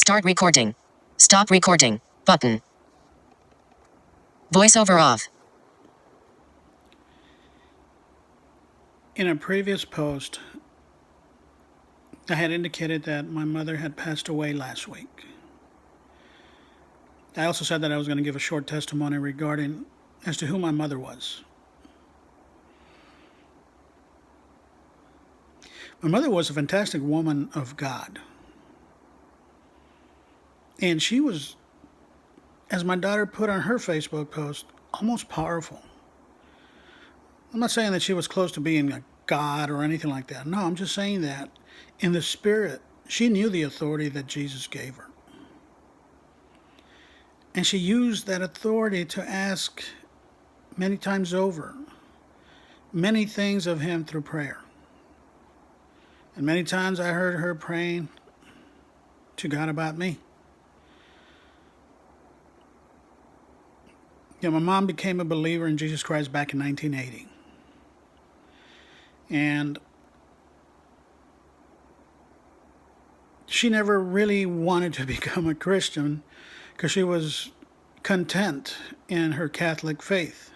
Start recording. Stop recording. Button. Voiceover off. In a previous post, I had indicated that my mother had passed away last week. I also said that I was going to give a short testimony regarding as to who my mother was. My mother was a fantastic woman of God. And she was, as my daughter put on her Facebook post, almost powerful. I'm not saying that she was close to being a God or anything like that. No, I'm just saying that in the spirit, she knew the authority that Jesus gave her. And she used that authority to ask many times over many things of him through prayer. And many times I heard her praying to God about me. You know, my mom became a believer in Jesus Christ back in 1980. And she never really wanted to become a Christian because she was content in her Catholic faith.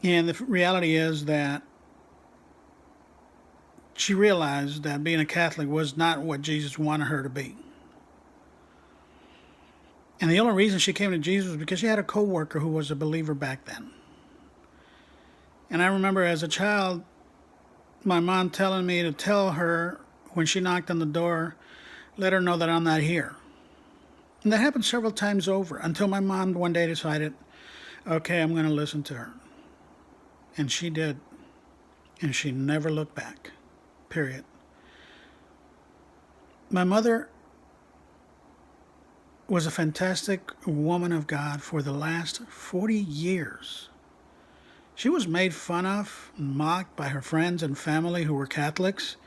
And the reality is that she realized that being a Catholic was not what Jesus wanted her to be. And the only reason she came to Jesus was because she had a co-worker who was a believer back then. And I remember as a child, my mom telling me to tell her when she knocked on the door, let her know that I'm not here. And that happened several times over until my mom one day decided, okay, I'm going to listen to her. And she did. And she never looked back. Period. My mother was a fantastic woman of God for the last 40 years. She was made fun of and mocked by her friends and family who were Catholics,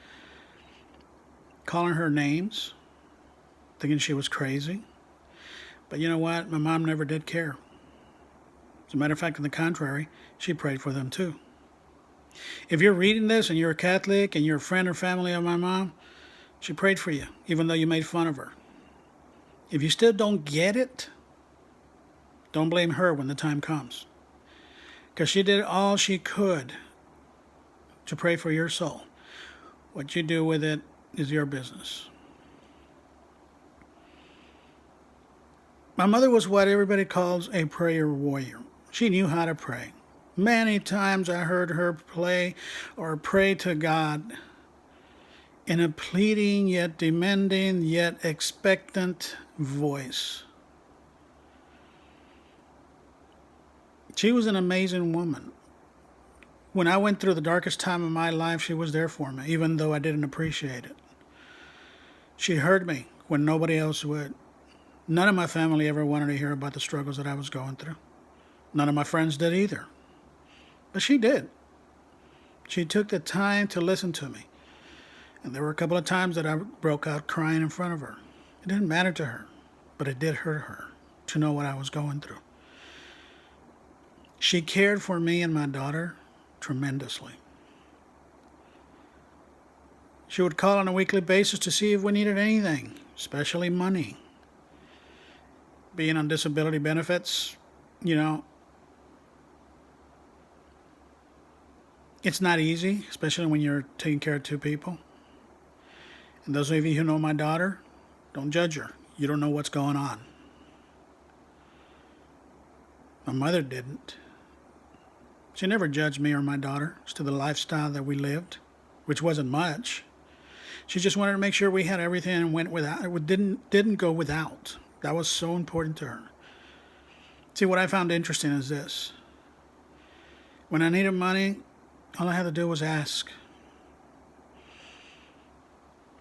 calling her names, thinking she was crazy. But you know what? My mom never did care. As a matter of fact, on the contrary, she prayed for them too. If you're reading this and you're a Catholic and you're a friend or family of my mom, she prayed for you, even though you made fun of her. If you still don't get it, don't blame her when the time comes. Because she did all she could to pray for your soul. What you do with it is your business. My mother was what everybody calls a prayer warrior. She knew how to pray. Many times I heard her pray to God in a pleading, yet demanding, yet expectant voice. She was an amazing woman. When I went through the darkest time of my life, she was there for me, even though I didn't appreciate it. She heard me when nobody else would. None of my family ever wanted to hear about the struggles that I was going through. None of my friends did either. But she did. She took the time to listen to me. And there were a couple of times that I broke out crying in front of her. It didn't matter to her, but it did hurt her to know what I was going through. She cared for me and my daughter tremendously. She would call on a weekly basis to see if we needed anything, especially money. Being on disability benefits, it's not easy, especially when you're taking care of two people. And those of you who know my daughter, don't judge her. You don't know what's going on. My mother didn't. She never judged me or my daughter as to the lifestyle that we lived, which wasn't much. She just wanted to make sure we had everything and went without. It didn't go without. That was so important to her. See, what I found interesting is this. When I needed money, all I had to do was ask.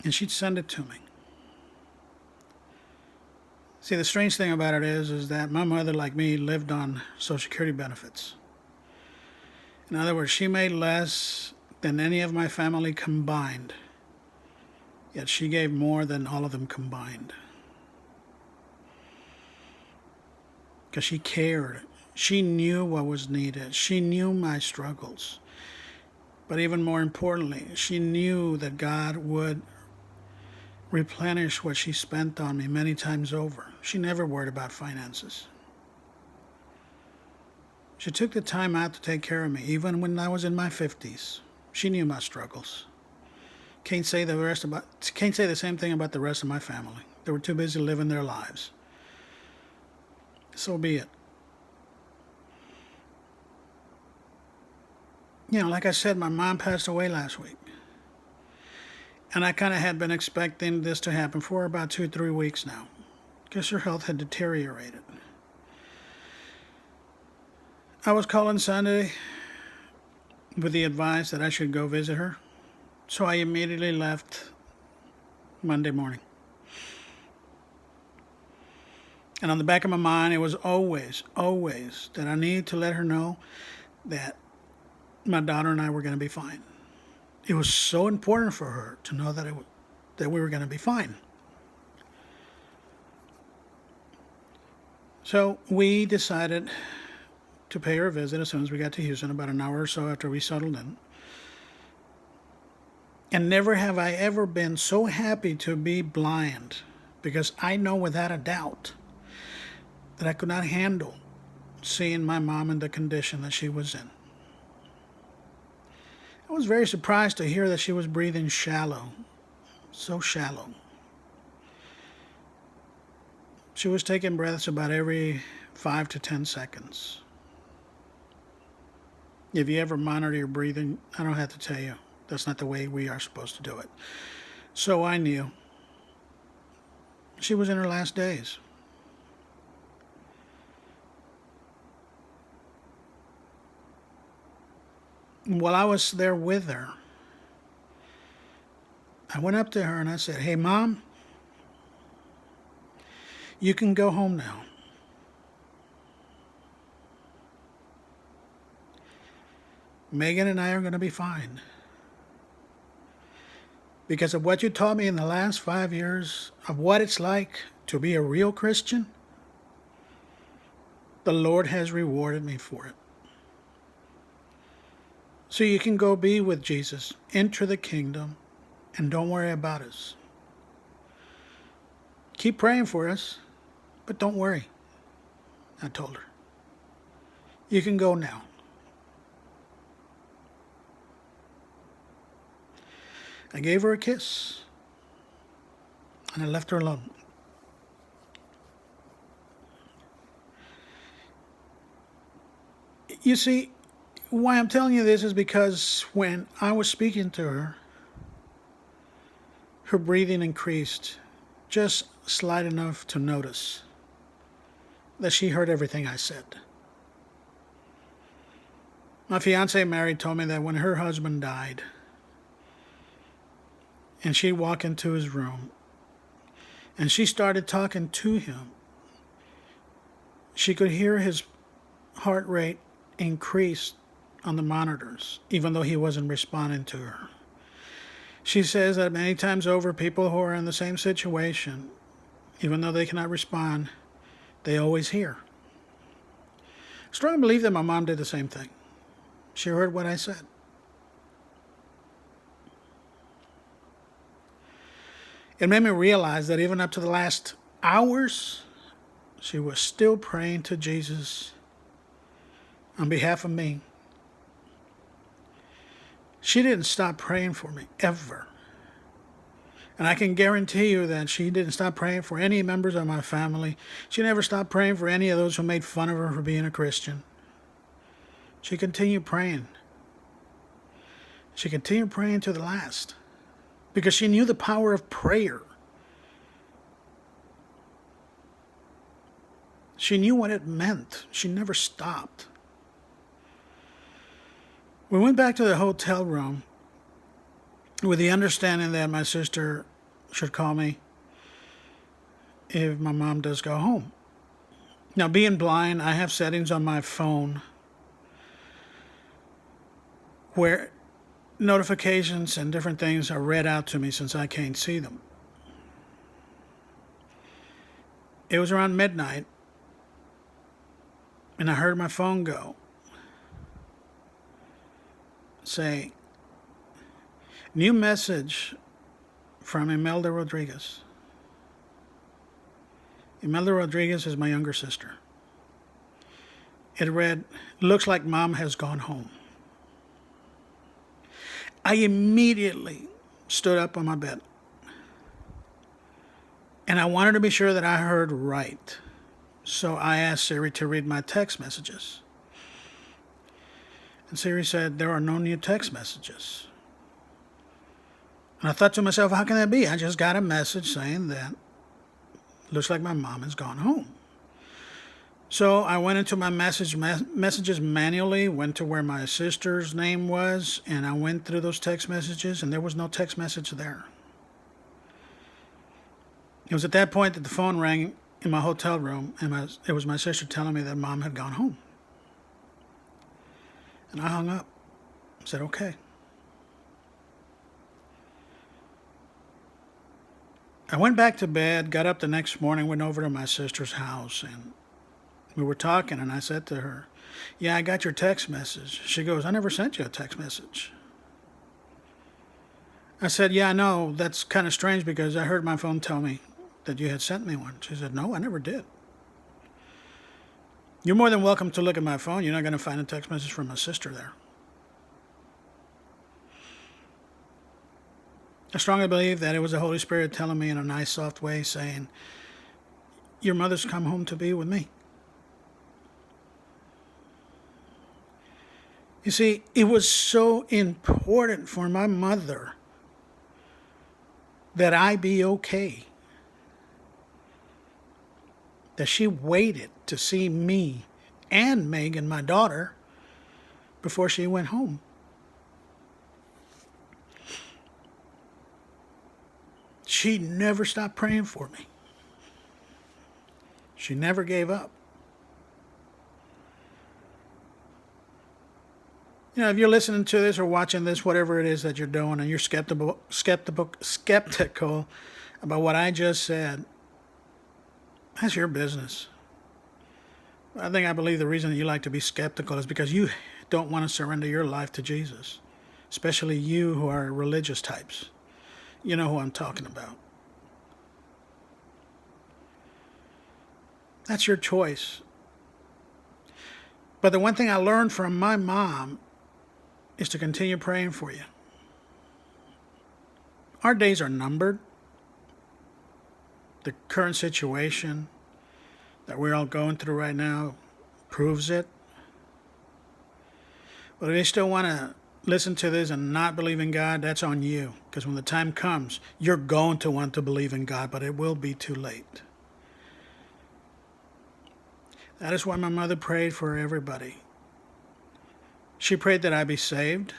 And she'd send it to me. See, the strange thing about it is that my mother, like me, lived on Social Security benefits. In other words, she made less than any of my family combined. Yet she gave more than all of them combined. Because she cared. She knew what was needed. She knew my struggles. But even more importantly, she knew that God would replenish what she spent on me many times over. She never worried about finances. She took the time out to take care of me, even when I was in my 50s. She knew my struggles. Can't say the same thing about the rest of my family. They were too busy living their lives. So be it. Like I said, my mom passed away last week. And I kind of had been expecting this to happen for about 2-3 weeks now, because her health had deteriorated. I was calling Sunday with the advice that I should go visit her, so I immediately left Monday morning. And on the back of my mind, it was always that I needed to let her know that my daughter and I were going to be fine. It was so important for her to know that we were going to be fine. So we decided to pay her a visit as soon as we got to Houston, about an hour or so after we settled in. And never have I ever been so happy to be blind, because I know without a doubt that I could not handle seeing my mom in the condition that she was in. I was very surprised to hear that she was breathing shallow, so shallow. She was taking breaths about every 5 to 10 seconds. If you ever monitor your breathing, I don't have to tell you, that's not the way we are supposed to do it. So I knew she was in her last days. While I was there with her, I went up to her and I said, "Hey, Mom, you can go home now. Megan and I are going to be fine. Because of what you taught me in the last 5 years of what it's like to be a real Christian, the Lord has rewarded me for it. So you can go be with Jesus, enter the kingdom, and don't worry about us. Keep praying for us, but don't worry," I told her. "You can go now." I gave her a kiss, and I left her alone. You see, why I'm telling you this is because when I was speaking to her, her breathing increased just slight enough to notice that she heard everything I said. My fiance Mary told me that when her husband died, and she walked into his room, and she started talking to him, she could hear his heart rate increase on the monitors, even though he wasn't responding to her. She says that many times over, people who are in the same situation, even though they cannot respond, they always hear. Strongly believe that my mom did the same thing. She heard what I said. It made me realize that even up to the last hours, she was still praying to Jesus on behalf of me. She didn't stop praying for me, ever. And I can guarantee you that she didn't stop praying for any members of my family. She never stopped praying for any of those who made fun of her for being a Christian. She continued praying. She continued praying to the last, because she knew the power of prayer. She knew what it meant. She never stopped. We went back to the hotel room with the understanding that my sister should call me if my mom does go home. Now, being blind, I have settings on my phone where notifications and different things are read out to me since I can't see them. It was around midnight, and I heard my phone go, say, "New message from Imelda Rodriguez. Imelda Rodriguez is my younger sister. It read, "Looks like Mom has gone home." I immediately stood up on my bed. And I wanted to be sure that I heard right. So I asked Siri to read my text messages. And Siri said, "There are no new text messages." And I thought to myself, how can that be? I just got a message saying that looks like my mom has gone home. So I went into my messages manually, went to where my sister's name was, and I went through those text messages, and there was no text message there. It was at that point that the phone rang in my hotel room, and it was my sister telling me that Mom had gone home. And I hung up. I said, okay. I went back to bed, got up the next morning, went over to my sister's house, and we were talking, and I said to her, "Yeah, I got your text message." She goes, "I never sent you a text message." I said, "Yeah, I know. That's kind of strange because I heard my phone tell me that you had sent me one." She said, "No, I never did." "You're more than welcome to look at my phone. You're not going to find a text message from my sister there." I strongly believe that it was the Holy Spirit telling me in a nice, soft way, saying, "Your mother's come home to be with me." You see, it was so important for my mother that I be okay, that she waited to see me and Megan, my daughter, before she went home. She never stopped praying for me. She never gave up. You know, if you're listening to this or watching this, whatever it is that you're doing, and you're skeptical about what I just said, that's your business. I believe the reason you like to be skeptical is because you don't want to surrender your life to Jesus, especially you who are religious types. You know who I'm talking about. That's your choice. But the one thing I learned from my mom is to continue praying for you. Our days are numbered. The current situation that we're all going through right now proves it. But if you still want to listen to this and not believe in God, that's on you. Because when the time comes, you're going to want to believe in God, but it will be too late. That is why my mother prayed for everybody. She prayed that I be saved.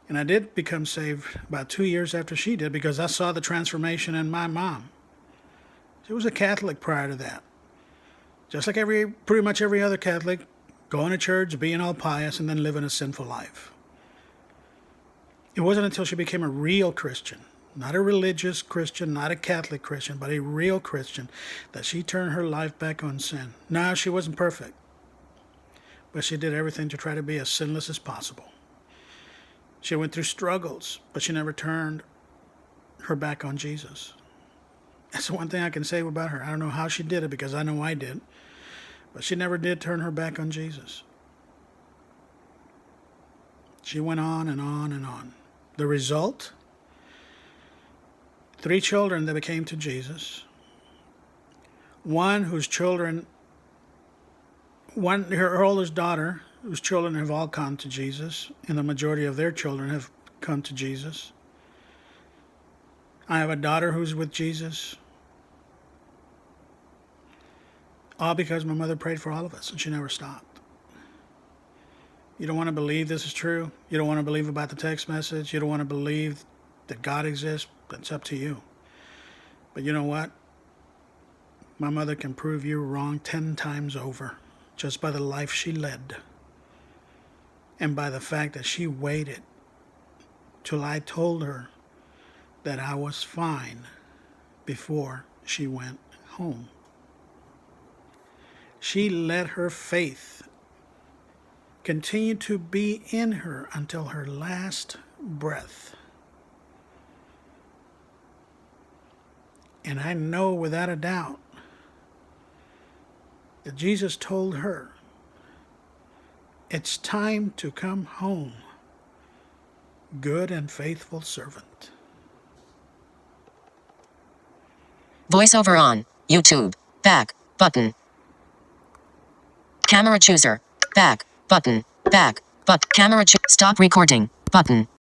And I did become saved about 2 years after she did because I saw the transformation in my mom. She was a Catholic prior to that. Just like pretty much every other Catholic, going to church, being all pious, and then living a sinful life. It wasn't until she became a real Christian, not a religious Christian, not a Catholic Christian, but a real Christian, that she turned her life back on sin. Now, she wasn't perfect, but she did everything to try to be as sinless as possible. She went through struggles, but she never turned her back on Jesus. That's the one thing I can say about her. I don't know how she did it because I know I did, but she never did turn her back on Jesus. She went on and on and on. The result? 3 children that became to Jesus. One whose children, her oldest daughter, whose children have all come to Jesus, and the majority of their children have come to Jesus. I have a daughter who's with Jesus. All because my mother prayed for all of us, and she never stopped. You don't want to believe this is true? You don't want to believe about the text message? You don't want to believe that God exists? That's up to you. But you know what? My mother can prove you wrong 10 times over just by the life she led and by the fact that she waited till I told her that I was fine before she went home. She let her faith continue to be in her until her last breath. And I know without a doubt that Jesus told her, it's time to come home, good and faithful servant. Voiceover on. YouTube. Back. Button. Camera chooser. Back. Button. Back. But camera Stop recording. Button.